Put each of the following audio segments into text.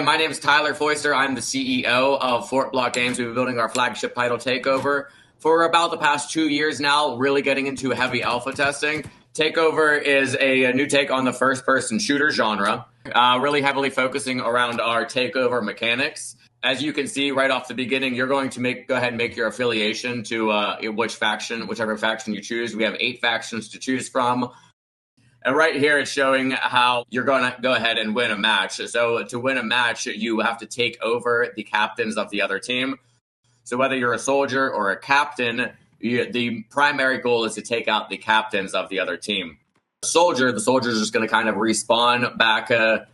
My name is Tyler Foister. I'm the CEO of Fort Block Games. We've been building our flagship title, TAKEOVER, for about the past 2 years now, really getting into heavy alpha testing. TAKEOVER is a new take on the first-person shooter genre, really heavily focusing around our takeover mechanics. As you can see right off the beginning, you're going to go ahead and make your affiliation to whichever faction you choose. We have 8 factions to choose from. And right here, it's showing how you're going to go ahead and win a match. So to win a match, you have to take over the captains of the other team. So whether you're a soldier or a captain, the primary goal is to take out the captains of the other team. The soldier is just going to kind of respawn back to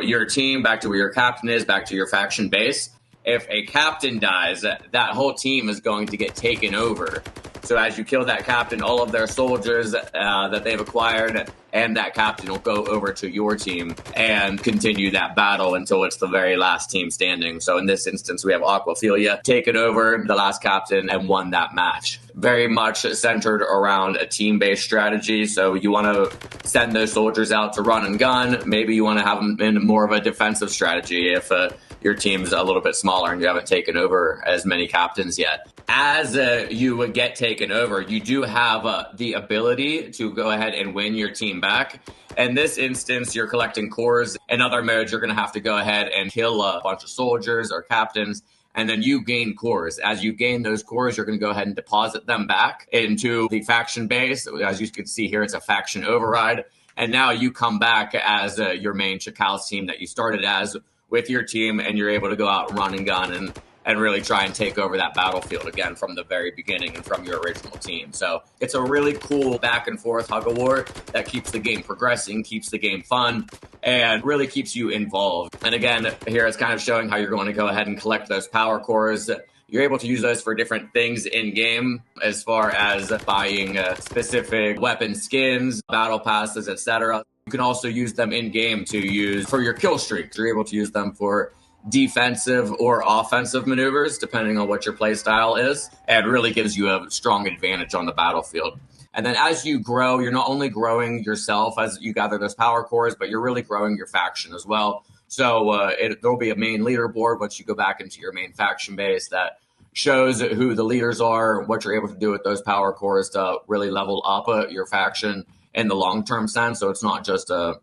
your team, back to where your captain is, back to your faction base. If a captain dies, that whole team is going to get taken over. So as you kill that captain, all of their soldiers that they've acquired and that captain will go over to your team and continue that battle until it's the very last team standing. So in this instance, we have Aquaphilia taken over the last captain and won that match. Very much centered around a team-based strategy. So you want to send those soldiers out to run and gun. Maybe you want to have them in more of a defensive strategy if your team's a little bit smaller and you haven't taken over as many captains yet. As you would get taken over, you do have the ability to go ahead and win your team back. In this instance, you're collecting cores. In other modes, you're going to have to go ahead and kill a bunch of soldiers or captains, and then you gain cores. As you gain those cores, you're going to go ahead and deposit them back into the faction base. As you can see here, it's a faction override. And now you come back as your main Chakals team that you started as with your team, and you're able to go out and run and gun and really try and take over that battlefield again from the very beginning and from your original team. So it's a really cool back and forth tug-of-war that keeps the game progressing, keeps the game fun, and really keeps you involved. And again, here it's kind of showing how you're going to go ahead and collect those power cores. You're able to use those for different things in-game as far as buying specific weapon skins, battle passes, etc. You can also use them in-game to use for your kill streaks. You're able to use them for defensive or offensive maneuvers, depending on what your play style is, and really gives you a strong advantage on the battlefield. And then as you grow, you're not only growing yourself as you gather those power cores, but you're really growing your faction as well. So there'll be a main leaderboard once you go back into your main faction base that shows who the leaders are, what you're able to do with those power cores to really level up your faction in the long-term sense. So it's not just a,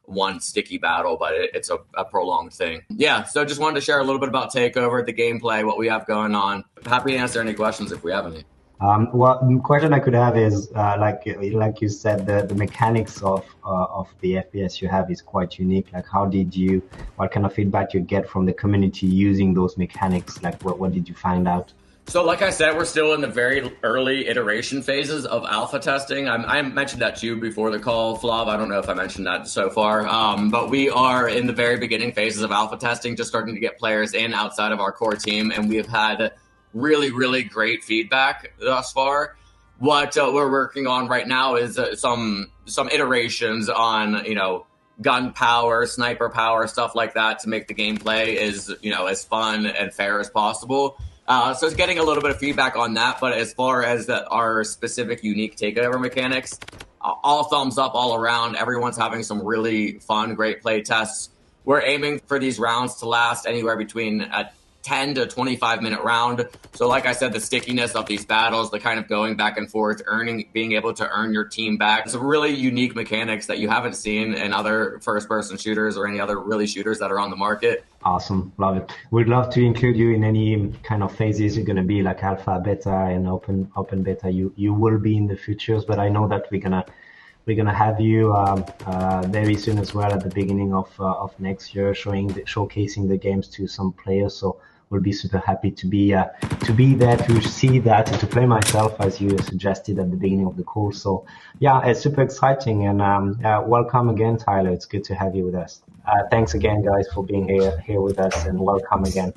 one sticky battle, but it's a prolonged thing. Yeah, so just wanted to share a little bit about TAKEOVER, the gameplay, what we have going on. Happy to answer any questions if we have any. Well, the question I could have is, like you said, the mechanics of the FPS you have is quite unique. Like, what kind of feedback you get from the community using those mechanics? Like, what did you find out? So like I said, we're still in the very early iteration phases of alpha testing. I mentioned that to you before the call, Flav. I don't know if I mentioned that so far, but we are in the very beginning phases of alpha testing, just starting to get players in outside of our core team, and we have had really, really great feedback thus far. What we're working on right now is some iterations on, gun power, sniper power, stuff like that to make the gameplay as fun and fair as possible. So it's getting a little bit of feedback on that, but as far as our specific unique takeover mechanics, all thumbs up all around. Everyone's having some really fun, great play tests. We're aiming for these rounds to last anywhere between a 10 to 25 minute round. So like I said, the stickiness of these battles, the kind of going back and forth, being able to earn your team back. Some really unique mechanics that you haven't seen in other first-person shooters or any other really shooters that are on the market. Awesome. Love it. We'd love to include you in any kind of phases. You're going to be like alpha, beta, and open beta. You will be in the futures, but I know that we're gonna have you very soon as well at the beginning of next year, showcasing the games to some players. So we'll be super happy to be there to see that and to play myself, as you suggested at the beginning of the call. So yeah, it's super exciting, and welcome again, Tyler. It's good to have you with us. Thanks again, guys, for being here with us, and welcome again.